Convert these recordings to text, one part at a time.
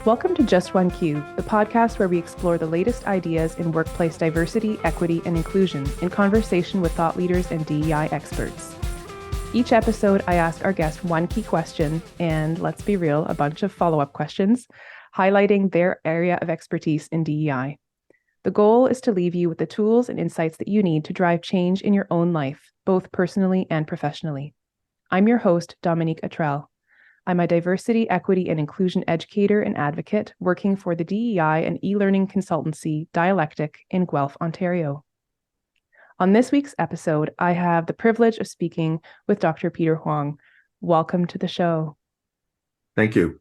Welcome to Just One Q, the podcast where we explore the latest ideas in workplace diversity, equity, and inclusion in conversation with thought leaders and DEI experts. Each episode, I ask our guest one key question, and let's be real, a bunch of follow-up questions, highlighting their area of expertise in DEI. The goal is to leave you with the tools and insights that you need to drive change in your own life, both personally and professionally. I'm your host, Dominique. I'm a diversity, equity, and inclusion educator and advocate working for the DEI and e-learning consultancy Dialectic in Guelph, Ontario. On this week's episode, I have the privilege of speaking with Dr. Peter Huang. Welcome to the show. Thank you.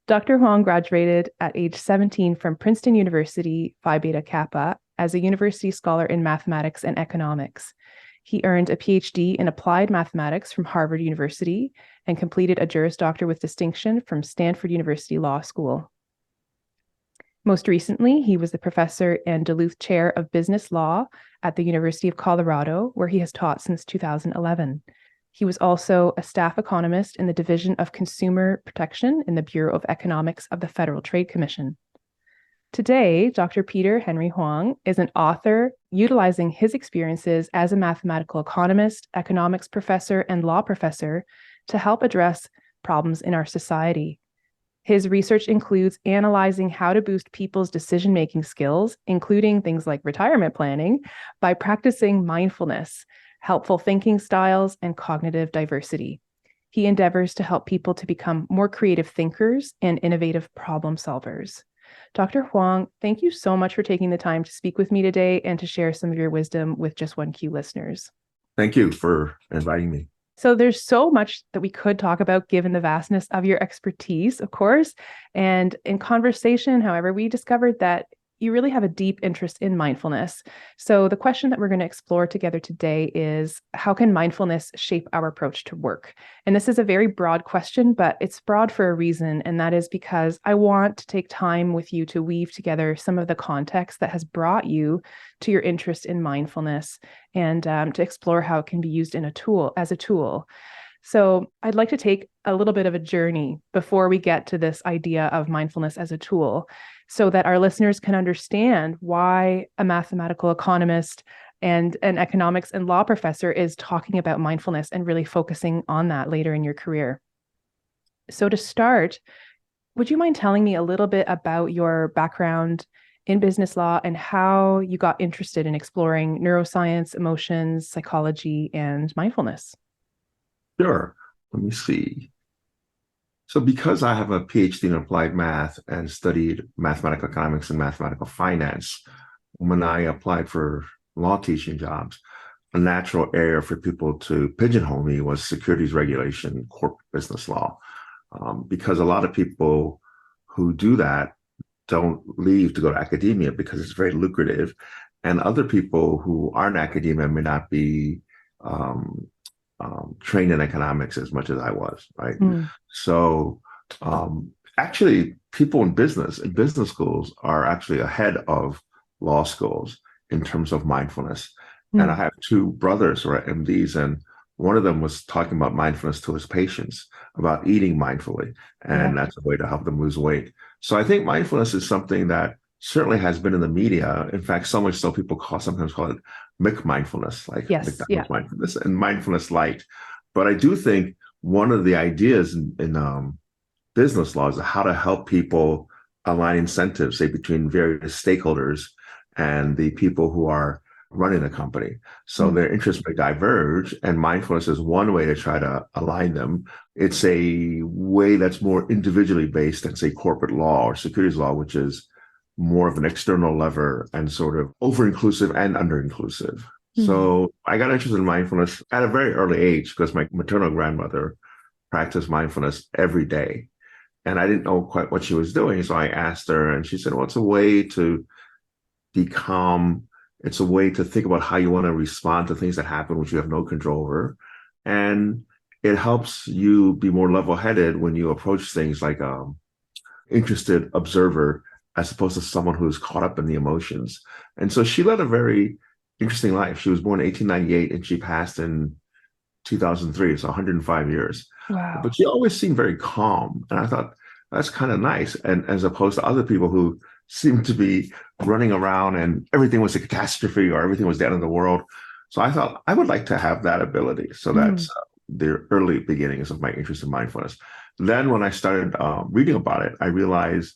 Dr. Huang graduated at age 17 from Princeton University Phi Beta Kappa as a university scholar in mathematics and economics. He earned a PhD in applied mathematics from Harvard University and completed a Juris Doctor with distinction from Stanford University Law School. Most recently, he was the professor and Duluth Chair of Business Law at the University of Colorado, where he has taught since 2011. He was also a staff economist in the Division of Consumer Protection in the Bureau of Economics of the Federal Trade Commission. Today, Dr. Peter Henry Huang is an author utilizing his experiences as a mathematical economist, economics professor, and law professor to help address problems in our society. His research includes analyzing how to boost people's decision-making skills, including things like retirement planning, by practicing mindfulness, helpful thinking styles, and cognitive diversity. He endeavors to help people to become more creative thinkers and innovative problem solvers. Dr. Huang, thank you so much for taking the time to speak with me today and to share some of your wisdom with Just One Q listeners. Thank you for inviting me. So there's so much that we could talk about given the vastness of your expertise, of course. And in conversation, however, we discovered that you really have a deep interest in mindfulness. So the question that we're going to explore together today is, how can mindfulness shape our approach to work? And this is a very broad question, but it's broad for a reason. And that is because I want to take time with you to weave together some of the context that has brought you to your interest in mindfulness and to explore how it can be used as a tool. So I'd like to take a little bit of a journey before we get to this idea of mindfulness as a tool, so that our listeners can understand why a mathematical economist and an economics and law professor is talking about mindfulness and really focusing on that later in your career. So to start, would you mind telling me a little bit about your background in business law and how you got interested in exploring neuroscience, emotions, psychology, and mindfulness? Sure. Let me see. So because I have a PhD in applied math and studied mathematical economics and mathematical finance, when I applied for law teaching jobs, a natural area for people to pigeonhole me was securities regulation, corporate business law, because a lot of people who do that don't leave to go to academia because it's very lucrative, and other people who aren't academia may not be trained in economics as much as I was, right? So actually, people in business schools are actually ahead of law schools in terms of mindfulness. And I have two brothers who are MDs, and one of them was talking about mindfulness to his patients, about eating mindfully, and that's a way to help them lose weight. So I think mindfulness is something that certainly has been in the media. In fact, so much so people sometimes call it McMindfulness, like McDonald's mindfulness and mindfulness light. But I do think one of the ideas in business law is how to help people align incentives, say, between various stakeholders and the people who are running the company. So their interests may diverge, and mindfulness is one way to try to align them. It's a way that's more individually based than, say, corporate law or securities law, which is more of an external lever and sort of over-inclusive and under-inclusive. So I got interested in mindfulness at a very early age because my maternal grandmother practiced mindfulness every day. And I didn't know quite what she was doing. So I asked her, and she said, well, it's a way to be calm. It's a way to think about how you want to respond to things that happen, which you have no control over. And it helps you be more level-headed when you approach things like an interested observer, as opposed to someone who's caught up in the emotions. And so she led a very interesting life. She was born in 1898 and she passed in 2003, so 105 years. Wow. But she always seemed very calm. And I thought that's kind of nice. And as opposed to other people who seem to be running around and everything was a catastrophe or everything was the end of the world. So I thought I would like to have that ability. So that's the early beginnings of my interest in mindfulness. Then when I started reading about it, I realized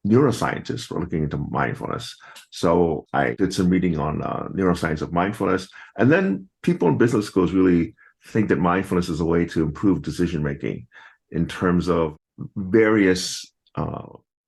neuroscientists were looking into mindfulness. So I did some reading on neuroscience of mindfulness. And then people in business schools really think that mindfulness is a way to improve decision making in terms of various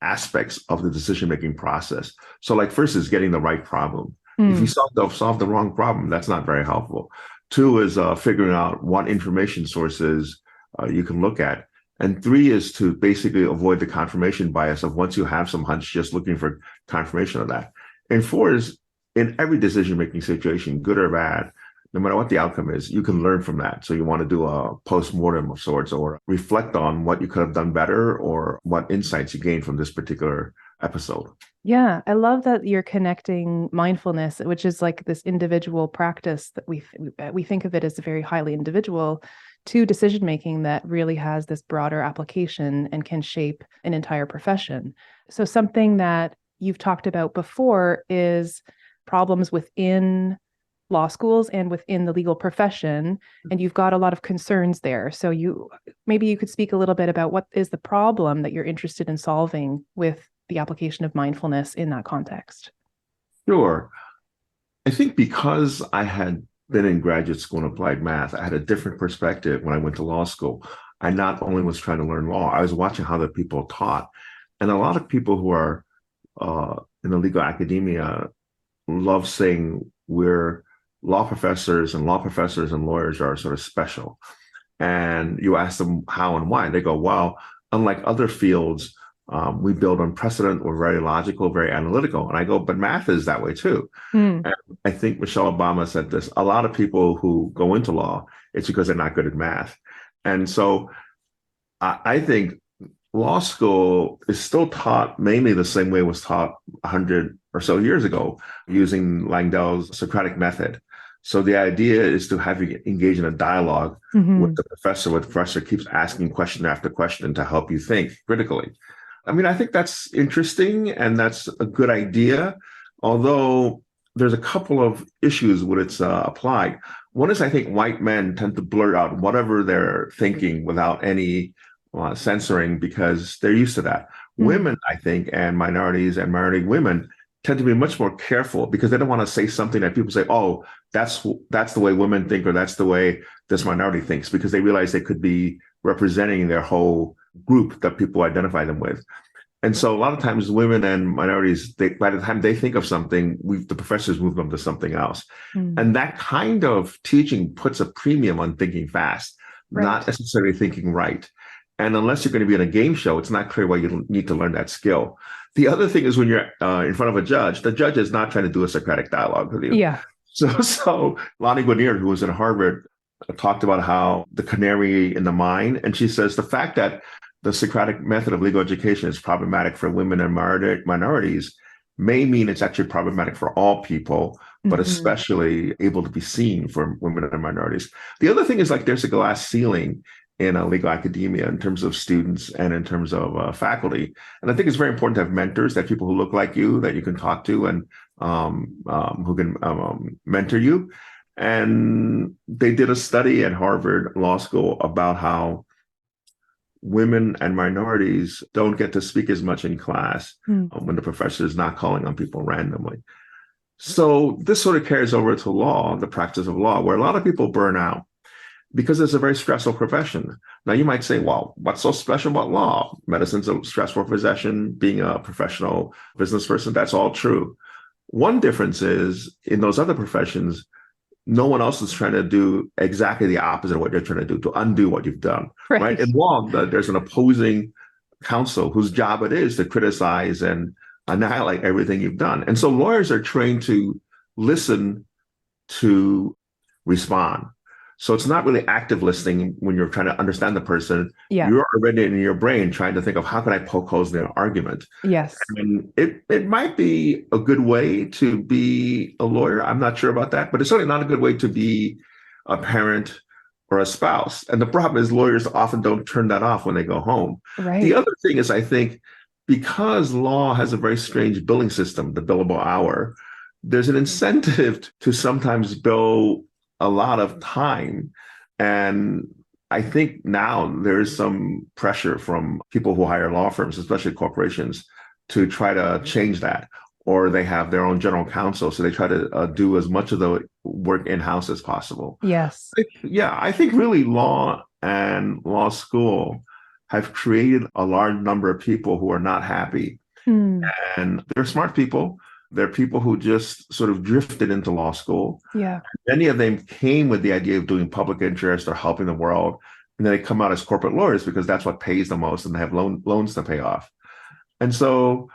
aspects of the decision making process. So, like, first is getting the right problem. If you solve the wrong problem, that's not very helpful. Two is figuring out what information sources you can look at. And three is to basically avoid the confirmation bias of once you have some hunch, just looking for confirmation of that. And four is in every decision-making situation, good or bad, no matter what the outcome is, you can learn from that. So you want to do a post-mortem of sorts or reflect on what you could have done better or what insights you gained from this particular episode. Yeah, I love that you're connecting mindfulness, which is like this individual practice that we think of it as a very highly individual, to decision making that really has this broader application and can shape an entire profession. So something that you've talked about before is problems within law schools and within the legal profession, and you've got a lot of concerns there. So maybe you could speak a little bit about what is the problem that you're interested in solving with the application of mindfulness in that context. Sure. I think because I had been in graduate school in applied math, I had a different perspective when I went to law school. I not only was trying to learn law, I was watching how the people taught. And a lot of people who are in the legal academia love saying we're law professors and lawyers are sort of special. And you ask them how and why. They go, well, unlike other fields, we build on precedent. We're very logical, very analytical. And I go, but math is that way too. And I think Michelle Obama said this. A lot of people who go into law, it's because they're not good at math. And so I think law school is still taught mainly the same way it was taught 100 or so years ago, using Langdell's Socratic method. So the idea is to have you engage in a dialogue with the professor, where the professor keeps asking question after question to help you think critically. I mean, I think that's interesting and that's a good idea, although there's a couple of issues when it's applied. One is I think white men tend to blurt out whatever they're thinking without any censoring because they're used to that. Women, I think, and minorities and minority women tend to be much more careful because they don't want to say something that people say, oh, that's the way women think or that's the way this minority thinks, because they realize they could be representing their whole group that people identify them with. And so a lot of times women and minorities, by the time they think of something, the professors move them to something else. And that kind of teaching puts a premium on thinking fast, not necessarily thinking right. And unless you're going to be in a game show, it's not clear why you need to learn that skill. The other thing is when you're in front of a judge, the judge is not trying to do a Socratic dialogue with you. Yeah. So Lonnie Guinier, who was in Harvard, talked about how the canary in the mine. And she says the fact that the Socratic method of legal education is problematic for women and minorities may mean it's actually problematic for all people, but especially able to be seen for women and minorities. The other thing is like there's a glass ceiling in legal academia in terms of students and in terms of faculty. And I think it's very important to have mentors, that people who look like you, that you can talk to and who can mentor you. And they did a study at Harvard Law School about how women and minorities don't get to speak as much in class when the professor is not calling on people randomly. So this sort of carries over to law, the practice of law, where a lot of people burn out because it's a very stressful profession. Now, you might say, well, what's so special about law? Medicine's a stressful profession. Being a professional business person, that's all true. One difference is in those other professions, no one else is trying to do exactly the opposite of what you're trying to do, to undo what you've done, right? In law, there's an opposing counsel whose job it is to criticize and annihilate everything you've done. And so lawyers are trained to listen, to respond. So it's not really active listening when you're trying to understand the person. Yeah. You're already in your brain trying to think of how can I poke holes in their argument. Yes. And it might be a good way to be a lawyer. I'm not sure about that, but it's certainly not a good way to be a parent or a spouse. And the problem is lawyers often don't turn that off when they go home. The Right. other thing is, I think, because law has a very strange billing system, the billable hour, there's an incentive to sometimes bill a lot of time. And I think now there's some pressure from people who hire law firms, especially corporations, to try to change that. Or they have their own general counsel, so they try to do as much of the work in-house as possible. Yes. Yeah, I think really law and law school have created a large number of people who are not happy. Hmm. And they're smart people. They're people who just sort of drifted into law school. Yeah. Many of them came with the idea of doing public interest or helping the world. And then they come out as corporate lawyers because that's what pays the most and they have loans to pay off. And so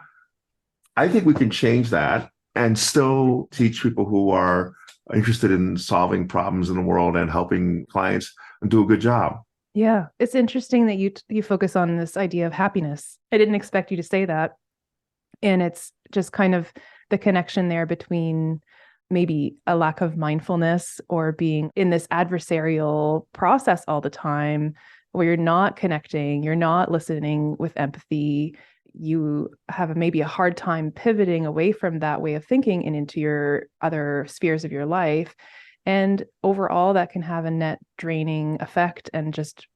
I think we can change that and still teach people who are interested in solving problems in the world and helping clients and do a good job. Yeah. It's interesting that you focus on this idea of happiness. I didn't expect you to say that. And it's just kind of the connection there between maybe a lack of mindfulness or being in this adversarial process all the time where you're not connecting, you're not listening with empathy. You have maybe a hard time pivoting away from that way of thinking and into your other spheres of your life. And overall, that can have a net draining effect and just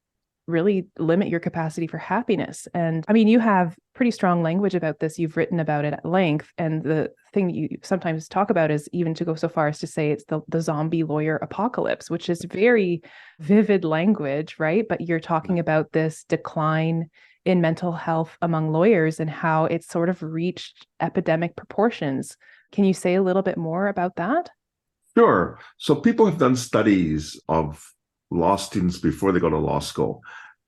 really limit your capacity for happiness. And I mean, you have pretty strong language about this. You've written about it at length. And the thing that you sometimes talk about is even to go so far as to say it's the zombie lawyer apocalypse, which is very vivid language, right? But you're talking about this decline in mental health among lawyers and how it's sort of reached epidemic proportions. Can you say a little bit more about that? Sure. So people have done studies of law students before they go to law school.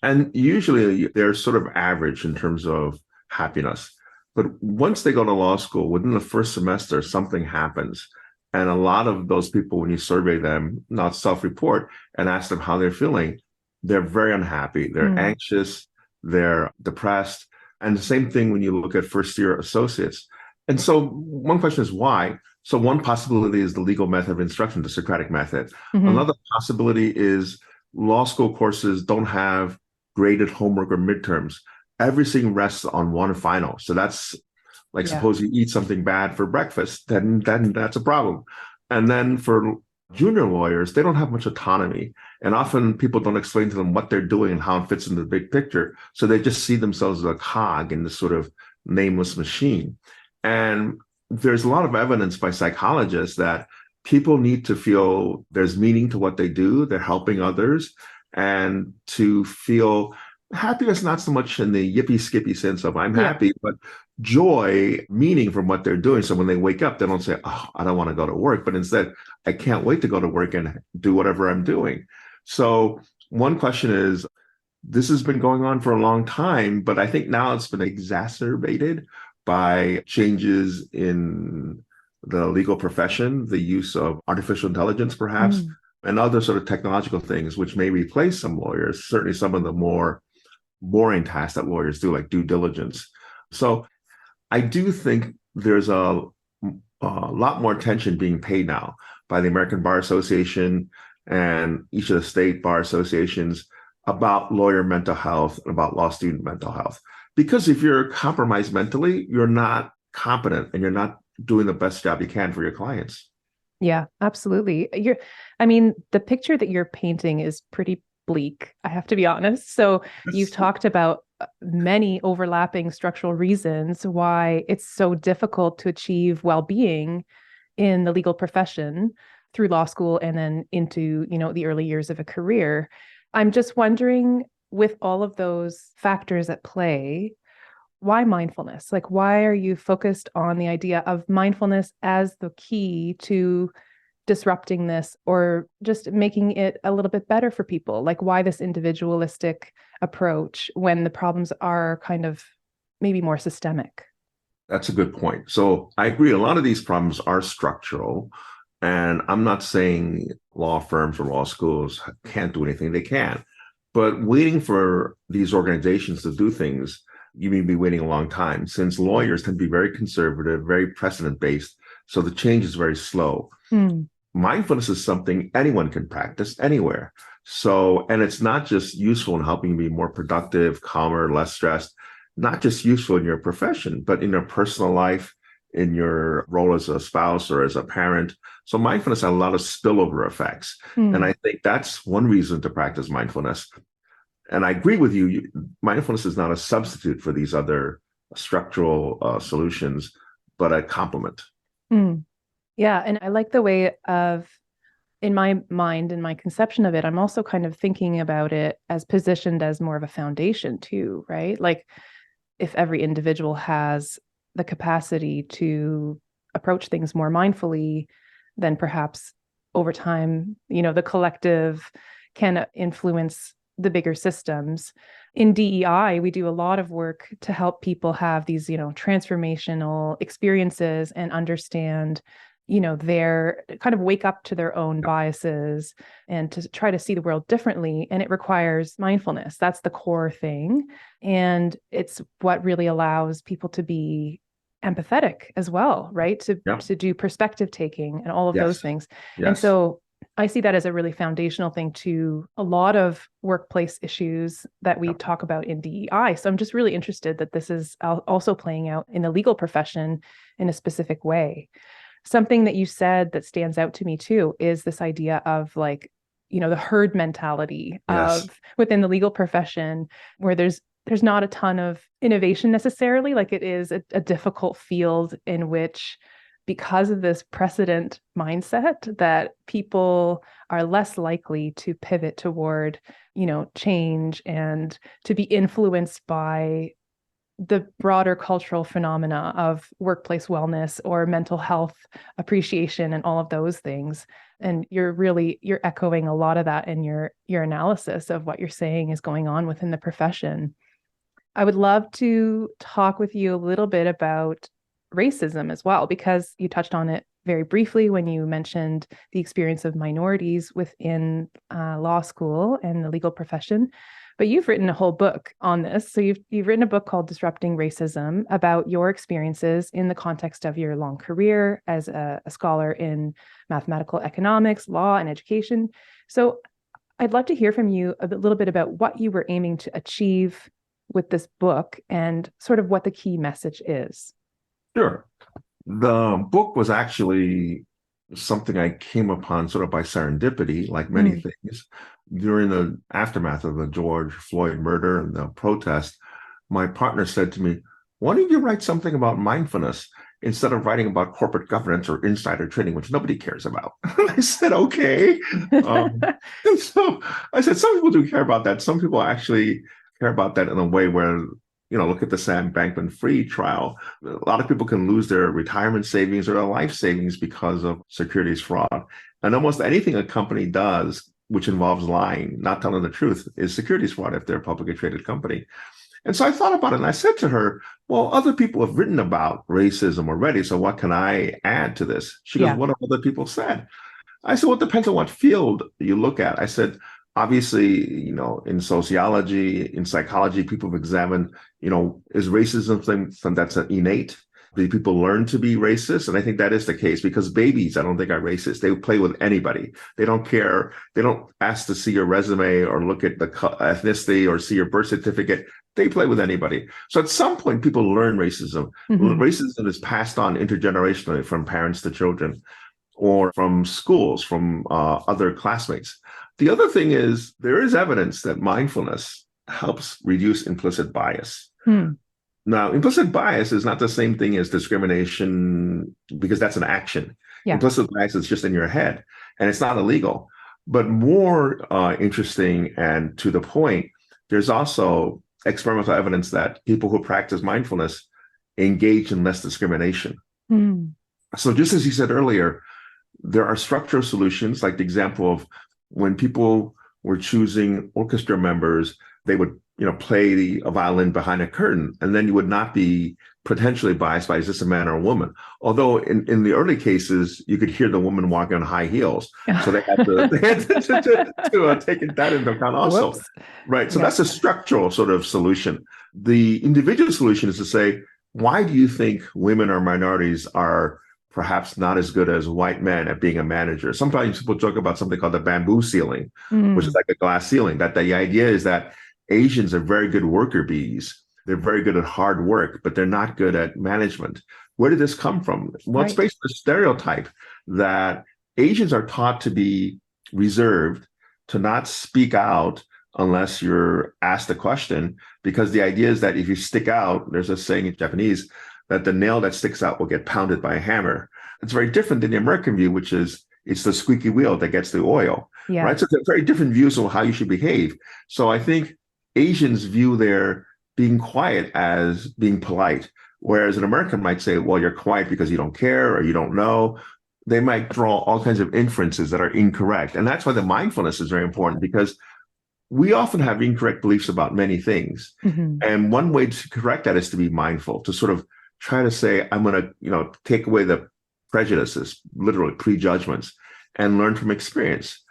And usually they're sort of average in terms of happiness. But once they go to law school, within the first semester, something happens. And a lot of those people, when you survey them, not self-report, and ask them how they're feeling, they're very unhappy. They're anxious, they're depressed. And the same thing when you look at first-year associates. And so one question is why? So one possibility is the legal method of instruction, the Socratic method. Another possibility is law school courses don't have graded homework or midterms. Everything rests on one final. So that's like, suppose you eat something bad for breakfast, then that's a problem. And then for junior lawyers, they don't have much autonomy. And often people don't explain to them what they're doing and how it fits into the big picture. So they just see themselves as a cog in this sort of nameless machine. And there's a lot of evidence by psychologists that people need to feel there's meaning to what they do, they're helping others, and to feel happiness, not so much in the yippee skippy sense of I'm happy, but joy, meaning from what they're doing. So when they wake up, they don't say, oh, I don't want to go to work, but instead, I can't wait to go to work and do whatever I'm doing. So one question is, this has been going on for a long time, but I think now it's been exacerbated by changes in the legal profession, the use of artificial intelligence, perhaps, and other sort of technological things, which may replace some lawyers, certainly some of the more boring tasks that lawyers do, like due diligence. So I do think there's a lot more attention being paid now by the American Bar Association and each of the state bar associations about lawyer mental health and about law student mental health. Because if you're compromised mentally, you're not competent and you're not doing the best job you can for your clients. Yeah, absolutely. I mean, the picture that you're painting is pretty bleak, I have to be honest. So you've talked about many overlapping structural reasons why it's so difficult to achieve well-being in the legal profession through law school and then into, the early years of a career. I'm just wondering, with all of those factors at play, why mindfulness? Like, why are you focused on the idea of mindfulness as the key to disrupting this or just making it a little bit better for people? Like, why this individualistic approach when the problems are kind of maybe more systemic? That's a good point. So I agree. A lot of these problems are structural. And I'm not saying law firms or law schools can't do anything. They can. But waiting for these organizations to do things, you may be waiting a long time, since lawyers tend to be very conservative, very precedent-based. So the change is very slow. Mindfulness is something anyone can practice anywhere. So, and it's not just useful in helping you be more productive, calmer, less stressed, not just useful in your profession, but in your personal life, in your role as a spouse or as a parent. So mindfulness has a lot of spillover effects. And I think that's one reason to practice mindfulness. And I agree with you, mindfulness is not a substitute for these other structural solutions, but a complement. Yeah. And I like the way of, in my mind, in my conception of it, I'm also kind of thinking about it as positioned as more of a foundation too, right? Like if every individual has the capacity to approach things more mindfully, then perhaps over time, the collective can influence the bigger systems. In DEI, we do a lot of work to help people have these, transformational experiences and understand, their kind of wake up to their own biases and to try to see the world differently. And it requires mindfulness. That's the core thing. And it's what really allows people to be empathetic as well, right? To do perspective taking and all of those things. And so I see that as a really foundational thing to a lot of workplace issues that we talk about in DEI. So I'm just really interested that this is also playing out in the legal profession in a specific way. Something that you said that stands out to me too is this idea of like, the herd mentality of within the legal profession, where there's not a ton of innovation necessarily. Like it is a difficult field in which, because of this precedent mindset, that people are less likely to pivot toward, change and to be influenced by the broader cultural phenomena of workplace wellness or mental health appreciation and all of those things. And you're echoing a lot of that in your analysis of what you're saying is going on within the profession. I would love to talk with you a little bit about racism as well, because you touched on it very briefly when you mentioned the experience of minorities within law school and the legal profession. But you've written a whole book on this. So you've written a book called Disrupting Racism about your experiences in the context of your long career as a scholar in mathematical economics, law, and education. So I'd love to hear from you a little bit about what you were aiming to achieve with this book and sort of what the key message is. Sure. The book was actually something I came upon sort of by serendipity, like many things. During the aftermath of the George Floyd murder and the protest, my partner said to me, why don't you write something about mindfulness instead of writing about corporate governance or insider trading, which nobody cares about? I said, okay. And so I said, some people do care about that. Some people actually care about that in a way where, look at the Sam Bankman-Fried trial. A lot of people can lose their retirement savings or their life savings because of securities fraud. And almost anything a company does, which involves lying, not telling the truth, is securities fraud if they're a publicly traded company. And so I thought about it and I said to her, well, other people have written about racism already, so what can I add to this? She goes, what have other people said? I said, well, it depends on what field you look at. I said, obviously, in sociology, in psychology, people have examined, is racism something that's innate? Do people learn to be racist? And I think that is the case because babies, I don't think are racist. They play with anybody. They don't care. They don't ask to see your resume or look at the ethnicity or see your birth certificate. They play with anybody. So at some point, people learn racism. Racism is passed on intergenerationally from parents to children or from schools, from other classmates. The other thing is there is evidence that mindfulness helps reduce implicit bias. Now, implicit bias is not the same thing as discrimination because that's an action. Implicit bias is just in your head and it's not illegal. But more interesting and to the point, there's also experimental evidence that people who practice mindfulness engage in less discrimination. So just as you said earlier, there are structural solutions, like the example of when people were choosing orchestra members, they would, play a violin behind a curtain, and then you would not be potentially biased by is this a man or a woman? Although in the early cases, you could hear the woman walking on high heels, so they had to take that into account also. Whoops. Right. So that's a structural sort of solution. The individual solution is to say, why do you think women or minorities are perhaps not as good as white men at being a manager. Sometimes people joke about something called the bamboo ceiling, which is like a glass ceiling, that the idea is that Asians are very good worker bees. They're very good at hard work, but they're not good at management. Where did this come from? Well, it's based on a stereotype that Asians are taught to be reserved, to not speak out unless you're asked a question, because the idea is that if you stick out, there's a saying in Japanese, that the nail that sticks out will get pounded by a hammer. It's very different than the American view, which is it's the squeaky wheel that gets the oil, right? So it's a very different views of how you should behave. So I think Asians view their being quiet as being polite, whereas an American might say, well, you're quiet because you don't care or you don't know. They might draw all kinds of inferences that are incorrect. And that's why the mindfulness is very important, because we often have incorrect beliefs about many things. And one way to correct that is to be mindful, to sort of try to say, I'm going to, take away the prejudices, literally prejudgments, and learn from experience.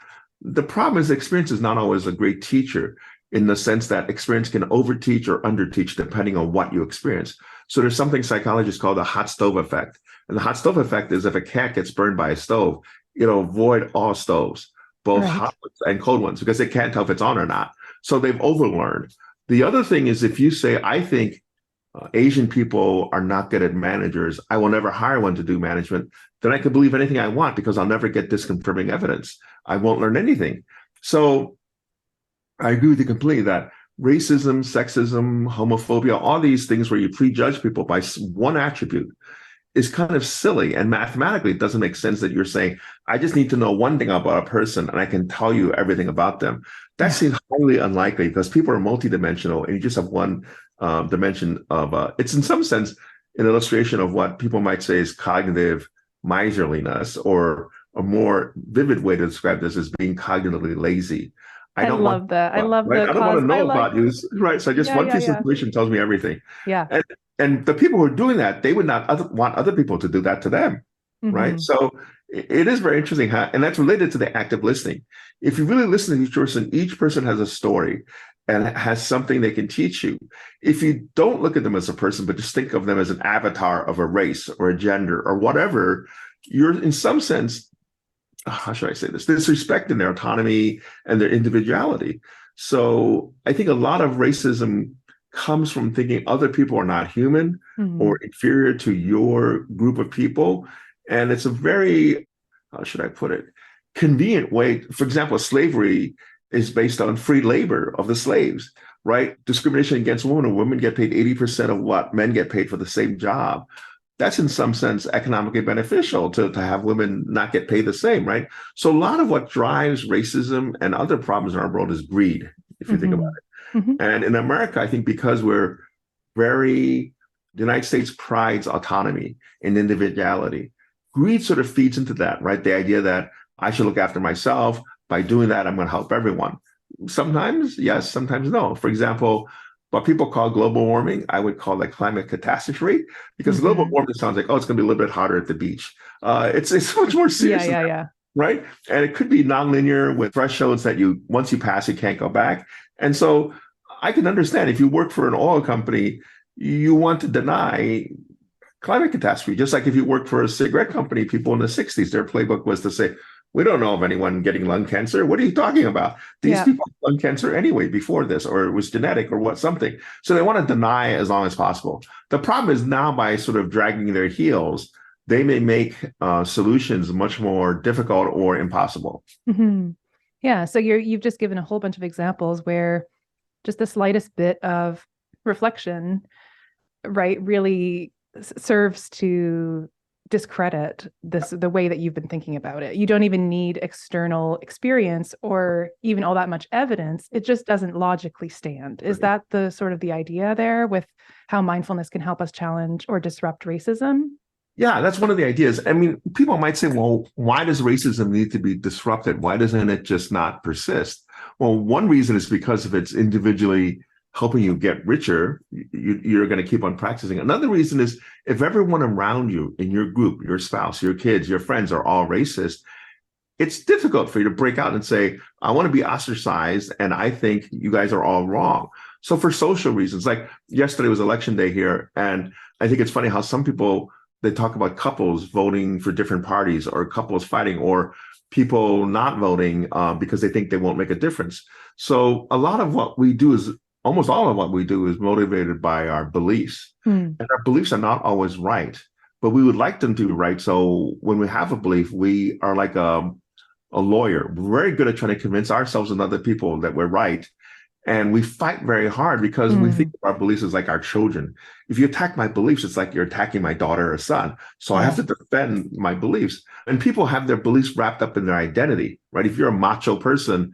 The problem is experience is not always a great teacher, in the sense that experience can overteach or underteach depending on what you experience. So there's something psychologists call the hot stove effect. And the hot stove effect is if a cat gets burned by a stove, it'll avoid all stoves, both hot ones and cold ones, because they can't tell if it's on or not. So they've overlearned. The other thing is, if you say, I think Asian people are not good at managers, I will never hire one to do management, then I can believe anything I want because I'll never get disconfirming evidence. I won't learn anything. So I agree with you completely that racism, sexism, homophobia, all these things where you prejudge people by one attribute is kind of silly. And mathematically, it doesn't make sense that you're saying, I just need to know one thing about a person and I can tell you everything about them. That seems highly unlikely, because people are multidimensional and you just have one dimension of it's in some sense an illustration of what people might say is cognitive miserliness, or a more vivid way to describe this is being cognitively lazy. I love that. I love that. I don't want to know about you, right? So just one piece of information tells me everything. And the people who are doing that, they would not want other people to do that to them, right? So it is very interesting how, and that's related to the active listening. If you really listen to each person has a story and has something they can teach you. If you don't look at them as a person, but just think of them as an avatar of a race or a gender or whatever, you're in some sense, how should I say this, disrespecting their autonomy and their individuality. So I think a lot of racism comes from thinking other people are not human or inferior to your group of people. And it's a very, how should I put it, convenient way. For example, slavery is based on free labor of the slaves, right? Discrimination against women. Women get paid 80% of what men get paid for the same job. That's in some sense economically beneficial to have women not get paid the same, right? So a lot of what drives racism and other problems in our world is greed, if you think about it. And in America, I think because the United States prides autonomy and individuality, greed sort of feeds into that, right? The idea that I should look after myself. By doing that, I'm going to help everyone. Sometimes, yes, sometimes no. For example, what people call global warming, I would call that climate catastrophe, because global warming sounds like, oh, it's going to be a little bit hotter at the beach. It's much more serious. Right? And it could be nonlinear with thresholds that once you pass, you can't go back. And so I can understand if you work for an oil company, you want to deny climate catastrophe. Just like if you work for a cigarette company, people in the 60s, their playbook was to say, we don't know of anyone getting lung cancer. What are you talking about? These people had lung cancer anyway before this, or it was genetic or something. So they want to deny as long as possible. The problem is now by sort of dragging their heels, they may make solutions much more difficult or impossible. Yeah. So you've just given a whole bunch of examples where just the slightest bit of reflection, right, really serves to discredit the way that you've been thinking about it. You don't even need external experience or even all that much evidence. It just doesn't logically stand. Is that the sort of the idea there with how mindfulness can help us challenge or disrupt racism? Yeah, that's one of the ideas. I mean, people might say, well, why does racism need to be disrupted? Why doesn't it just not persist? Well, one reason is because if it's individually helping you get richer, you're going to keep on practicing. Another reason is if everyone around you in your group, your spouse, your kids, your friends are all racist, it's difficult for you to break out and say, I want to be ostracized and I think you guys are all wrong. So for social reasons, like yesterday was election day here, and I think it's funny how some people, they talk about couples voting for different parties, or couples fighting, or people not voting because they think they won't make a difference. So a lot of what we do is almost all of what we do is motivated by our beliefs. And our beliefs are not always right, but we would like them to be right. So when we have a belief, we are like a lawyer. We're very good at trying to convince ourselves and other people that we're right. And we fight very hard because we think of our beliefs as like our children. If you attack my beliefs, it's like you're attacking my daughter or son. So I have to defend my beliefs. And people have their beliefs wrapped up in their identity, right? If you're a macho person,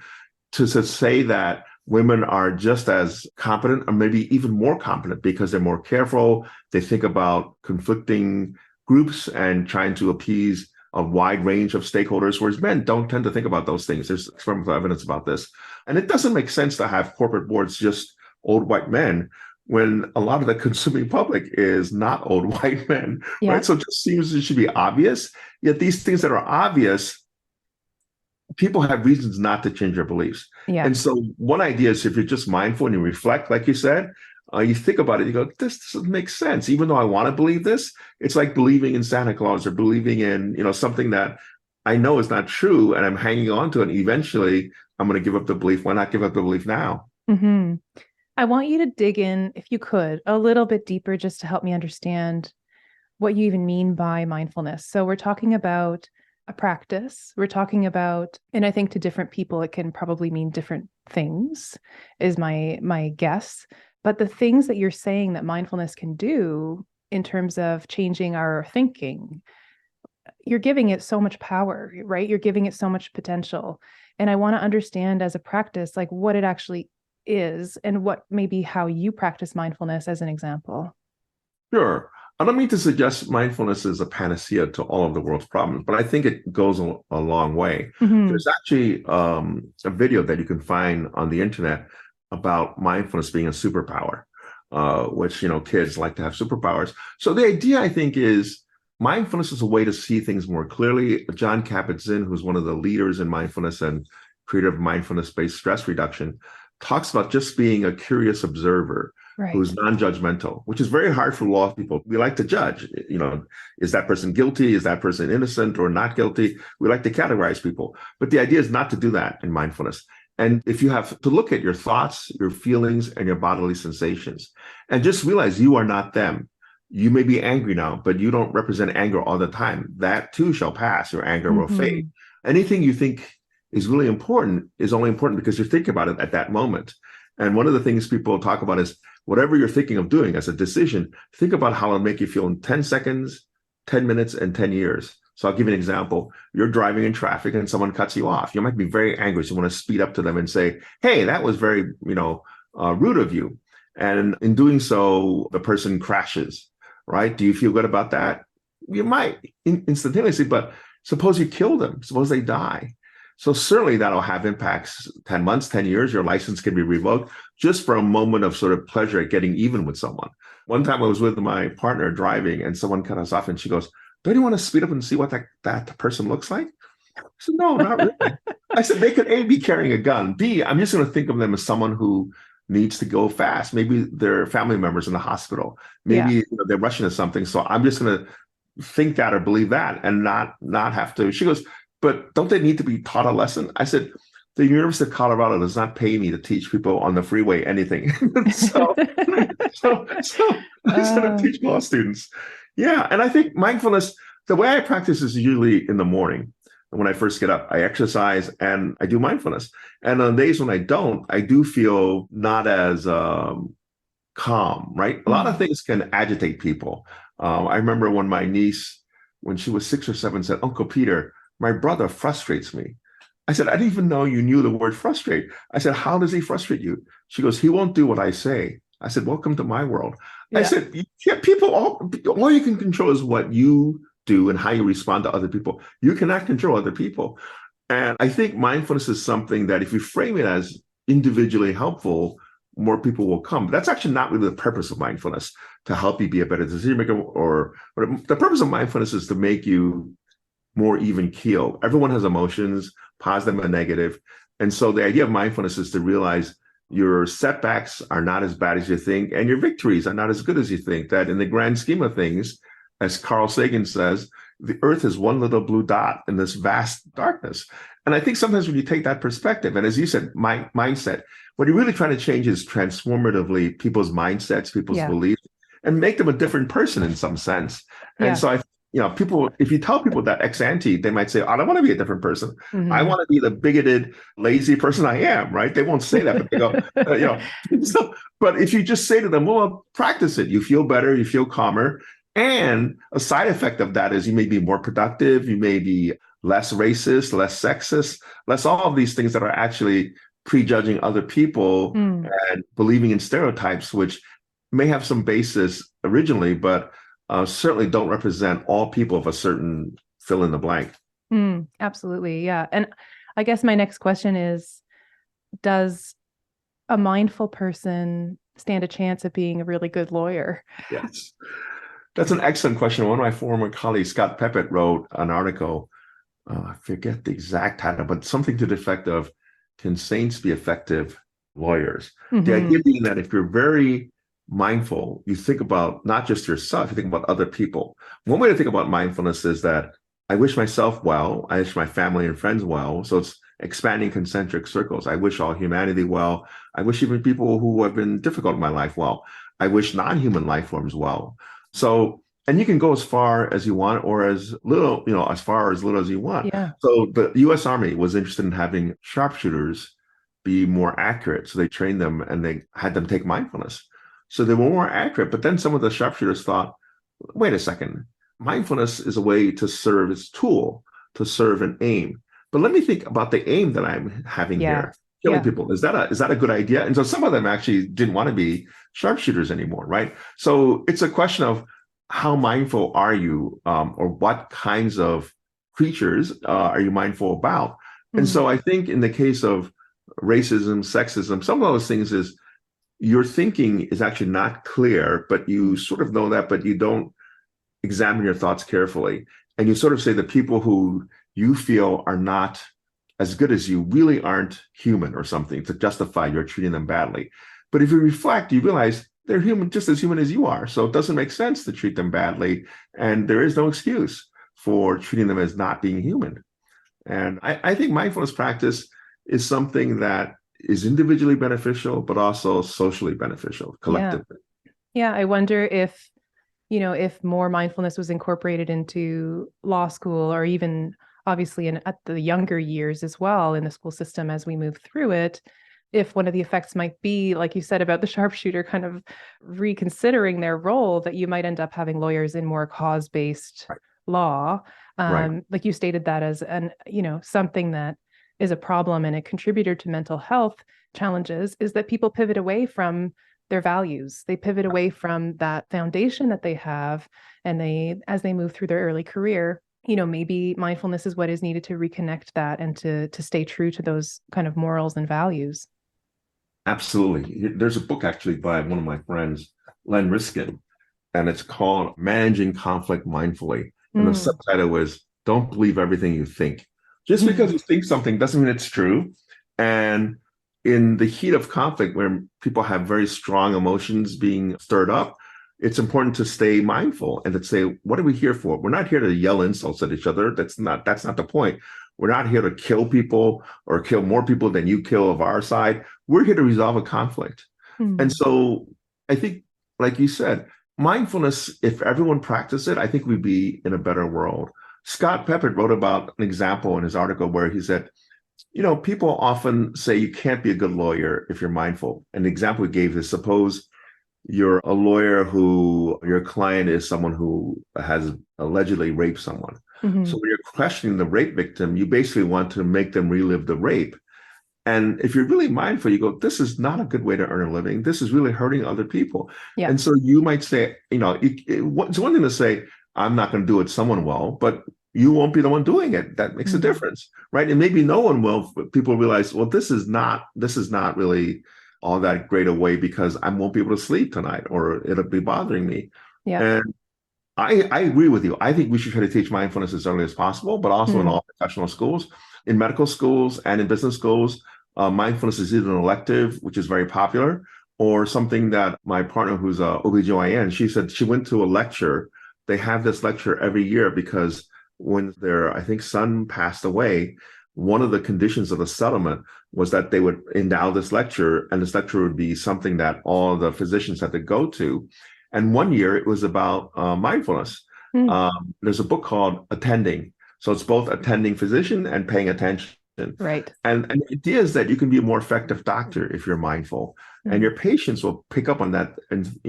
to say that women are just as competent or maybe even more competent because they're more careful, they think about conflicting groups and trying to appease a wide range of stakeholders, whereas men don't tend to think about those things. There's experimental evidence about this. And it doesn't make sense to have corporate boards just old white men when a lot of the consuming public is not old white men, right? So it just seems it should be obvious. Yet these things that are obvious, people have reasons not to change their beliefs. And so one idea is, if you're just mindful and you reflect, like you said, you think about it, you go, this doesn't make sense. Even though I want to believe this, it's like believing in Santa Claus or believing in, something that I know is not true, and I'm hanging on to it. And eventually I'm going to give up the belief. Why not give up the belief now? I want you to dig in, if you could, a little bit deeper, just to help me understand what you even mean by mindfulness. So we're talking about a practice. We're talking about, and I think to different people, it can probably mean different things, is my guess. But the things that you're saying that mindfulness can do in terms of changing our thinking, you're giving it so much power, right? You're giving it so much potential. And I want to understand as a practice, like what it actually is and what maybe how you practice mindfulness as an example. Sure. I don't mean to suggest mindfulness is a panacea to all of the world's problems, but I think it goes a long way. There's actually a video that you can find on the internet about mindfulness being a superpower, which, kids like to have superpowers. So the idea, I think, is mindfulness is a way to see things more clearly. John Kabat-Zinn, who's one of the leaders in mindfulness and creator of mindfulness-based stress reduction, talks about just being a curious observer who's non-judgmental, which is very hard for law people. We like to judge, is that person guilty? Is that person innocent or not guilty? We like to categorize people. But the idea is not to do that in mindfulness. And if you have to look at your thoughts, your feelings, and your bodily sensations, and just realize you are not them. You may be angry now, but you don't represent anger all the time. That too shall pass. Your anger will fade. Anything you think is really important is only important because you're thinking about it at that moment. And one of the things people talk about is whatever you're thinking of doing as a decision, think about how it'll make you feel in 10 seconds, 10 minutes, and 10 years. So I'll give you an example. You're driving in traffic and someone cuts you off. You might be very angry. So you want to speed up to them and say, hey, that was very, rude of you. And in doing so, the person crashes, right? Do you feel good about that? You might instantaneously, but suppose you kill them. Suppose they die. So certainly that'll have impacts. 10 months, 10 years, your license can be revoked just for a moment of sort of pleasure at getting even with someone. One time I was with my partner driving and someone cut us off and she goes, don't you want to speed up and see what that person looks like? I said, no, not really. I said, they could A, be carrying a gun. B, I'm just going to think of them as someone who needs to go fast. Maybe their family members in the hospital. Maybe they're rushing to something. So I'm just going to think that or believe that and not have to. She goes, but don't they need to be taught a lesson? I said, the University of Colorado does not pay me to teach people on the freeway anything. so I said, teach law students. Yeah. And I think mindfulness, the way I practice is usually in the morning. When I first get up, I exercise and I do mindfulness. And on days when I don't, I do feel not as calm, right? A lot of things can agitate people. I remember when my niece, when she was 6 or 7, said, Uncle Peter, my brother frustrates me. I said, I didn't even know you knew the word frustrate. I said, how does he frustrate you? She goes, he won't do what I say. I said, welcome to my world. Yeah. I said, people, all you can control is what you do and how you respond to other people. You cannot control other people. And I think mindfulness is something that if you frame it as individually helpful, more people will come. But that's actually not really the purpose of mindfulness, to help you be a better decision maker. Or the purpose of mindfulness is to make you more even keel. Everyone has emotions, positive and negative. And so the idea of mindfulness is to realize your setbacks are not as bad as you think, and your victories are not as good as you think, that in the grand scheme of things, as Carl Sagan says, the earth is one little blue dot in this vast darkness. And I think sometimes when you take that perspective, and as you said, mindset, what you're really trying to change is transformatively people's mindsets, people's beliefs, and make them a different person in some sense. And so people, if you tell people that ex ante, they might say, I don't want to be a different person. I want to be the bigoted, lazy person I am, right? They won't say that, but they go, So, but if you just say to them, well, practice it, you feel better, you feel calmer. And a side effect of that is you may be more productive, you may be less racist, less sexist, less all of these things that are actually prejudging other people and believing in stereotypes, which may have some basis originally, but certainly don't represent all people of a certain fill in the blank. Absolutely. Yeah. And I guess my next question is, does a mindful person stand a chance of being a really good lawyer? Yes. That's an excellent question. One of my former colleagues, Scott Peppett, wrote an article. I forget the exact title, but something to the effect of, can saints be effective lawyers? The idea being that if you're very mindful, you think about not just yourself, you think about other people. One way to think about mindfulness is that I wish myself well, I wish my family and friends well. So it's expanding concentric circles. I wish all humanity well. I wish even people who have been difficult in my life well. I wish non-human life forms well. So, and you can go as far as you want or as little, as far as little as you want. Yeah. So the US Army was interested in having sharpshooters be more accurate. So they trained them and they had them take mindfulness. So they were more accurate. But then some of the sharpshooters thought, wait a second, mindfulness is a way to serve as a tool, to serve an aim. But let me think about the aim that I'm having here. Killing people. Is that a good idea? And so some of them actually didn't want to be sharpshooters anymore, right? So it's a question of how mindful are you, or what kinds of creatures are you mindful about? And so I think in the case of racism, sexism, some of those things is your thinking is actually not clear, but you sort of know that, but you don't examine your thoughts carefully. And you sort of say the people who you feel are not as good as you really aren't human or something to justify you're treating them badly. But if you reflect, you realize they're human, just as human as you are. So it doesn't make sense to treat them badly. And there is no excuse for treating them as not being human. And I think mindfulness practice is something that is individually beneficial, but also socially beneficial, collectively. Yeah. I wonder if, if more mindfulness was incorporated into law school, or even obviously at the younger years as well in the school system as we move through it, if one of the effects might be, like you said about the sharpshooter, kind of reconsidering their role, that you might end up having lawyers in more cause-based law. Like you stated that as something that is a problem and a contributor to mental health challenges is that people pivot away from their values. They pivot away from that foundation that they have, and as they move through their early career, maybe mindfulness is what is needed to reconnect that and to stay true to those kind of morals and values. Absolutely. There's a book actually by one of my friends, Len Riskin, and it's called Managing Conflict Mindfully. And the subtitle was, Don't Believe Everything You Think. Just because you think something doesn't mean it's true. And in the heat of conflict, where people have very strong emotions being stirred up, it's important to stay mindful and to say, what are we here for? We're not here to yell insults at each other. That's not the point. We're not here to kill people or kill more people than you kill of our side. We're here to resolve a conflict. And so I think, like you said, mindfulness, if everyone practiced it, I think we'd be in a better world. Scott Peppett wrote about an example in his article where he said, people often say you can't be a good lawyer if you're mindful. And the example he gave is, suppose you're a lawyer who your client is someone who has allegedly raped someone. So when you're questioning the rape victim, you basically want to make them relive the rape. And if you're really mindful, you go, this is not a good way to earn a living. This is really hurting other people. Yeah. And so you might say, it's one thing to say, I'm not going to do it someone will, but you won't be the one doing it. That makes a difference, right? And maybe no one will, but people realize, well, this is not really all that great a way because I won't be able to sleep tonight or it'll be bothering me. Yeah. And I agree with you. I think we should try to teach mindfulness as early as possible, but also in all professional schools, in medical schools and in business schools. Mindfulness is either an elective, which is very popular, or something that my partner who's a OBGYN, she said she went to a lecture they have this lecture every year because when their, I think, son passed away, one of the conditions of the settlement was that they would endow this lecture, and this lecture would be something that all the physicians had to go to. And one year it was about mindfulness. There's a book called Attending. So it's both attending physician and paying attention. Right. And the idea is that you can be a more effective doctor if you're mindful, and your patients will pick up on that and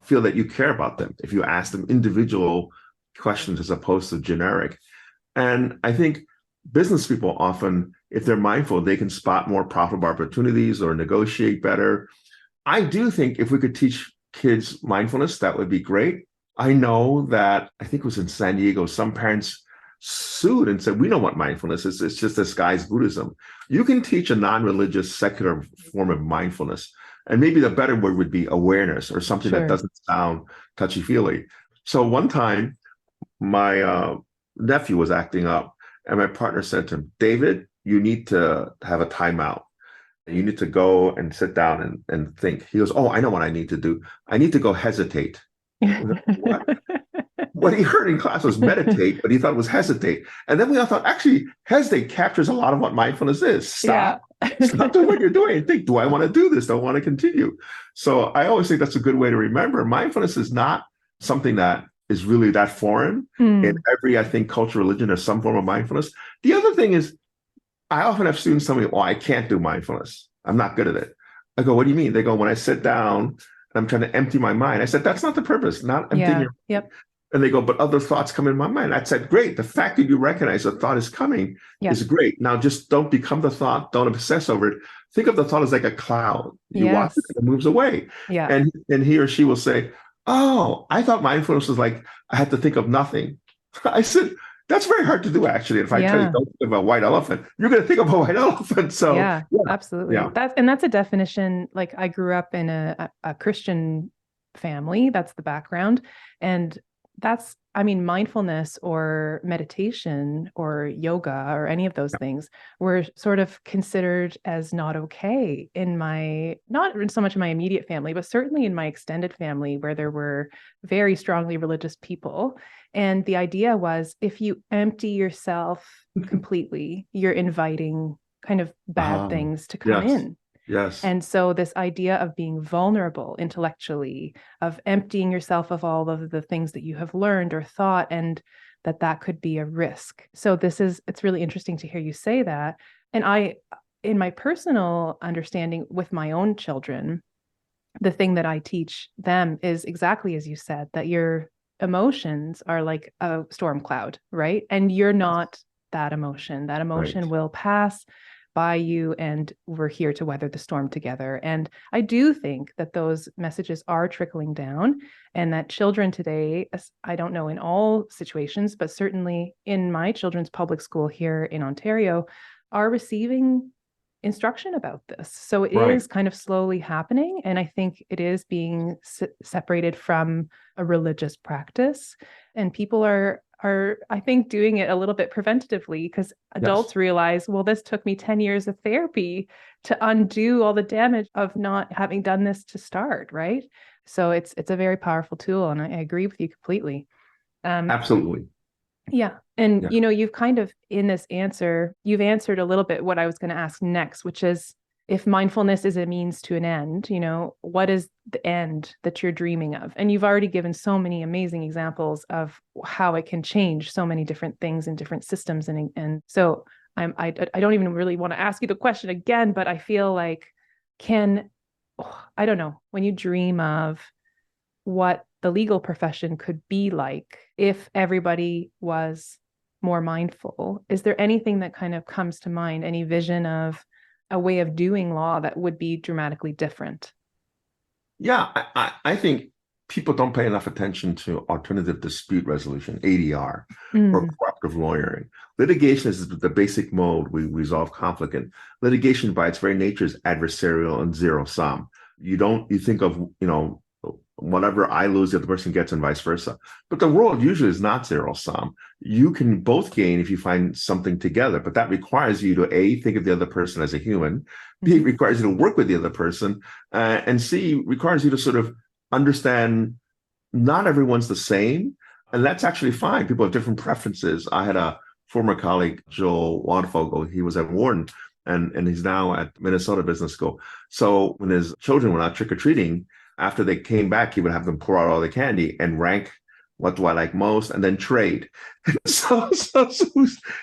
feel that you care about them if you ask them individual questions as opposed to generic. And I think business people often, if they're mindful, they can spot more profitable opportunities or negotiate better. I do think if we could teach kids mindfulness, that would be great. I know that, I think it was in San Diego, some parents sued and said, we don't want mindfulness. It's just disguised Buddhism. You can teach a non-religious, secular form of mindfulness. And maybe the better word would be awareness, or something that doesn't sound touchy-feely. So one time, my nephew was acting up, and my partner said to him, David, you need to have a timeout. You need to go and sit down and think. He goes, oh, I know what I need to do. I need to go hesitate. What he heard in class was meditate, but he thought it was hesitate. And then we all thought, actually, hesitate captures a lot of what mindfulness is. Stop. Stop doing what you're doing and think, do I want to do this? Do I want to continue? So I always think that's a good way to remember. Mindfulness is not something that is really that foreign. In every, I think, culture, religion, there's some form of mindfulness. The other thing is, I often have students tell me, oh, I can't do mindfulness. I'm not good at it. I go, what do you mean? They go, when I sit down and I'm trying to empty my mind. I said, that's not the purpose, not emptying your mind. And they go, but other thoughts come in my mind. I said, great. The fact that you recognize a thought is coming is great. Now just don't become the thought. Don't obsess over it. Think of the thought as like a cloud. You watch it and it moves away. And he or she will say, oh, I thought mindfulness was like, I had to think of nothing. I said, that's very hard to do, actually. If I tell you don't think of a white elephant, you're going to think of a white elephant. So absolutely. Yeah. That's a definition. Like, I grew up in a Christian family. That's the background. And that's, I mean, mindfulness or meditation or yoga or any of those things were sort of considered as not okay in my, not so much in my immediate family, but certainly in my extended family, where there were very strongly religious people. And the idea was, if you empty yourself completely, you're inviting kind of bad things to come in. Yes. And so this idea of being vulnerable intellectually, of emptying yourself of all of the things that you have learned or thought, and that could be a risk. So it's really interesting to hear you say that. And in my personal understanding with my own children, the thing that I teach them is exactly as you said, that your emotions are like a storm cloud, right? And you're not that emotion. That emotion will pass by you, and we're here to weather the storm together. And I do think that those messages are trickling down, and that children today, I don't know in all situations, but certainly in my children's public school here in Ontario, are receiving instruction about this. So it is kind of slowly happening. And I think it is being separated from a religious practice. And people are, I think, doing it a little bit preventatively, because adults realize, well, this took me 10 years of therapy to undo all the damage of not having done this to start, right? So it's a very powerful tool, and I agree with you completely. Absolutely. Yeah. And, you've kind of, in this answer, you've answered a little bit what I was going to ask next, which is, if mindfulness is a means to an end, what is the end that you're dreaming of? And you've already given so many amazing examples of how it can change so many different things in different systems. And so I don't even really want to ask you the question again, but I feel like, I don't know, when you dream of what the legal profession could be like if everybody was more mindful, is there anything that kind of comes to mind, any vision of a way of doing law that would be dramatically different? Yeah, I think people don't pay enough attention to alternative dispute resolution, ADR, or cooperative lawyering. Litigation is the basic mode we resolve conflict in. Litigation, by its very nature, is adversarial and zero sum. You think of, whatever I lose, the other person gets, and vice versa. But the world usually is not zero sum. You can both gain if you find something together, but that requires you to A, think of the other person as a human, B, requires you to work with the other person, and C, requires you to sort of understand not everyone's the same, And that's actually fine. People have different preferences. I had a former colleague, Joel Waldfogel. He was at Wharton and he's now at Minnesota Business School. So when his children were out trick-or-treating, after they came back, he would have them pour out all the candy and rank what do I like most, and then trade. So,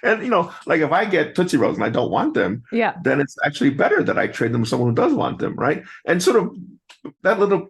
and like if I get Tootsie Rolls and I don't want them, Yeah. then it's actually better that I trade them with someone who does want them, right? And sort of that little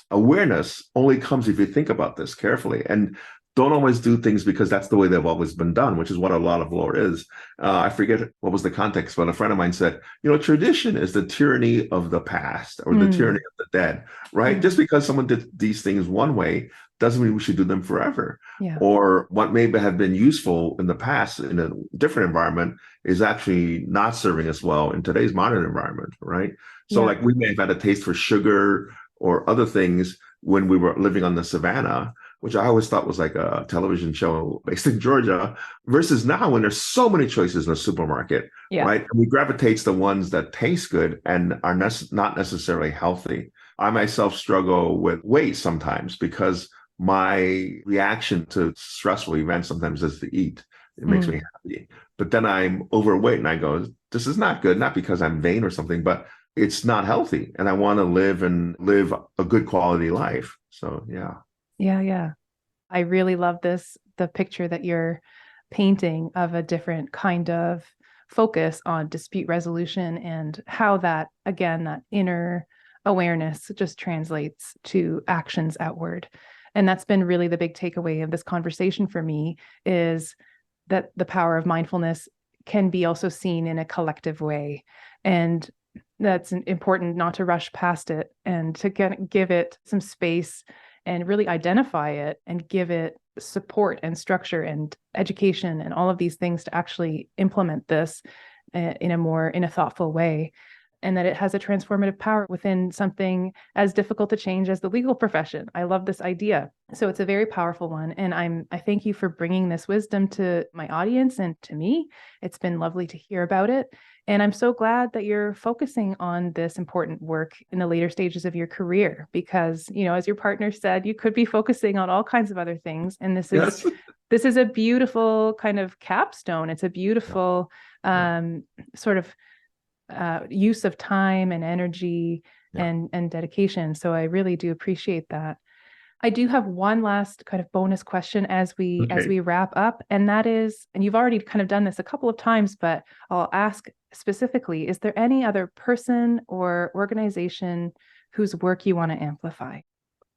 awareness only comes if you think about this carefully and don't always do things because that's the way they've always been done, which is what a lot of lore is. I forget what was the context, but a friend of mine said, tradition is the tyranny of the past or the tyranny of the dead, right? Just because someone did these things one way doesn't mean we should do them forever. Yeah. Or what may have been useful in the past in a different environment is actually not serving us well in today's modern environment, right? So like we may have had a taste for sugar or other things when we were living on the savannah, which I always thought was like a television show based in Georgia, versus now when there's so many choices in the supermarket, right? And we gravitate to the ones that taste good and are not necessarily healthy. I myself struggle with weight sometimes because my reaction to stressful events sometimes is to eat. It makes me happy. But then I'm overweight and I go, this is not good, not because I'm vain or something, but it's not healthy. And I want to live a good quality life. So, yeah. Yeah. I really love the picture that you're painting of a different kind of focus on dispute resolution and how that, again, that inner awareness just translates to actions outward. And that's been really the big takeaway of this conversation for me, is that the power of mindfulness can be also seen in a collective way. And that's important not to rush past it and to give it some space and really identify it and give it support and structure and education and all of these things to actually implement this in a thoughtful way. And that it has a transformative power within something as difficult to change as the legal profession. I love this idea. So it's a very powerful one. And I thank you for bringing this wisdom to my audience and to me. It's been lovely to hear about it. And I'm so glad that you're focusing on this important work in the later stages of your career, because, as your partner said, you could be focusing on all kinds of other things. And this is a beautiful kind of capstone. It's a beautiful sort of use of time and energy and dedication. So I really do appreciate that. I do have one last kind of bonus question as we wrap up, and that is, and you've already kind of done this a couple of times, but I'll ask specifically, is there any other person or organization whose work you want to amplify?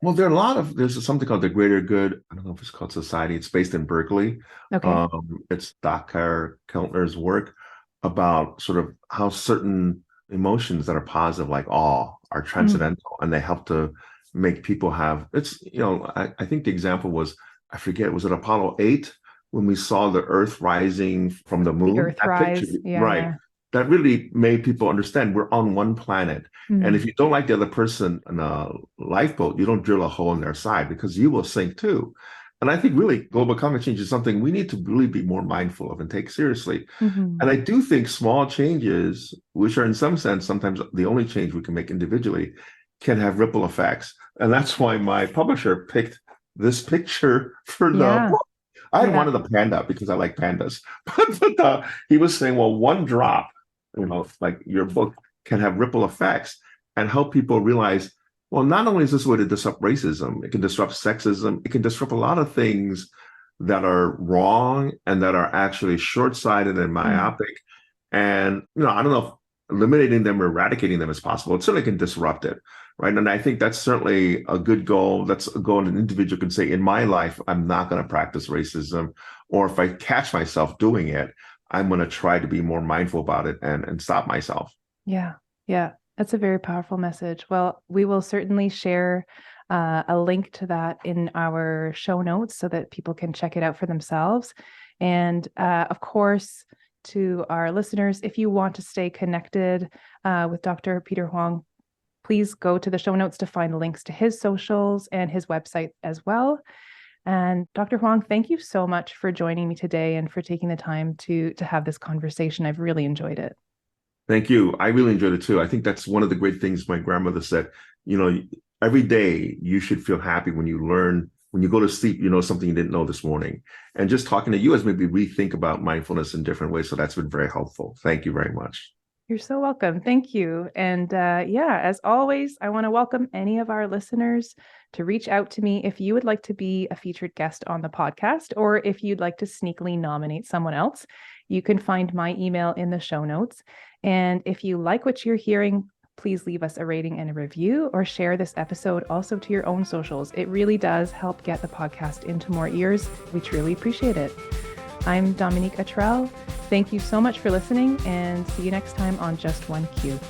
Well, there's something called the Greater Good. I don't know if it's called Society. It's based in Berkeley. Okay. It's Dr. Keltner's work about sort of how certain emotions that are positive, like awe, are transcendental, and they help to make people have, I think the example was, I forget, was it Apollo 8 when we saw the Earth rising from the moon? The Earth rise. Right. That really made people understand we're on one planet. And if you don't like the other person in a lifeboat, you don't drill a hole in their side because you will sink too. And I think really global climate change is something we need to really be more mindful of and take seriously. And I do think small changes, which are in some sense sometimes the only change we can make individually, can have ripple effects. And that's why my publisher picked this picture for the book. I had wanted a panda because I like pandas. But he was saying, well, one drop, like your book, can have ripple effects and help people realize, well, not only is this a way to disrupt racism, it can disrupt sexism, it can disrupt a lot of things that are wrong and that are actually short-sighted and myopic. And, I don't know if eliminating them or eradicating them is possible. It certainly can disrupt it, right? And I think that's certainly a good goal. That's a goal an individual can say, in my life, I'm not going to practice racism. Or if I catch myself doing it, I'm going to try to be more mindful about it and stop myself. Yeah. That's a very powerful message. Well, we will certainly share a link to that in our show notes so that people can check it out for themselves. And of course, to our listeners, if you want to stay connected with Dr. Peter Huang, please go to the show notes to find links to his socials and his website as well. And Dr. Huang, thank you so much for joining me today and for taking the time to have this conversation. I've really enjoyed it. Thank you. I really enjoyed it too. I think that's one of the great things my grandmother said. Every day you should feel happy when you learn when you go to sleep, you know something you didn't know this morning. And just talking to you has made me rethink about mindfulness in different ways. So that's been very helpful. Thank you very much. You're so welcome. Thank you. And as always, I want to welcome any of our listeners to reach out to me if you would like to be a featured guest on the podcast, or if you'd like to sneakily nominate someone else. You can find my email in the show notes. And if you like what you're hearing, please leave us a rating and a review, or share this episode also to your own socials. It really does help get the podcast into more ears. We truly appreciate it. I'm Dominique Attrell. Thank you so much for listening, and see you next time on Just One Q.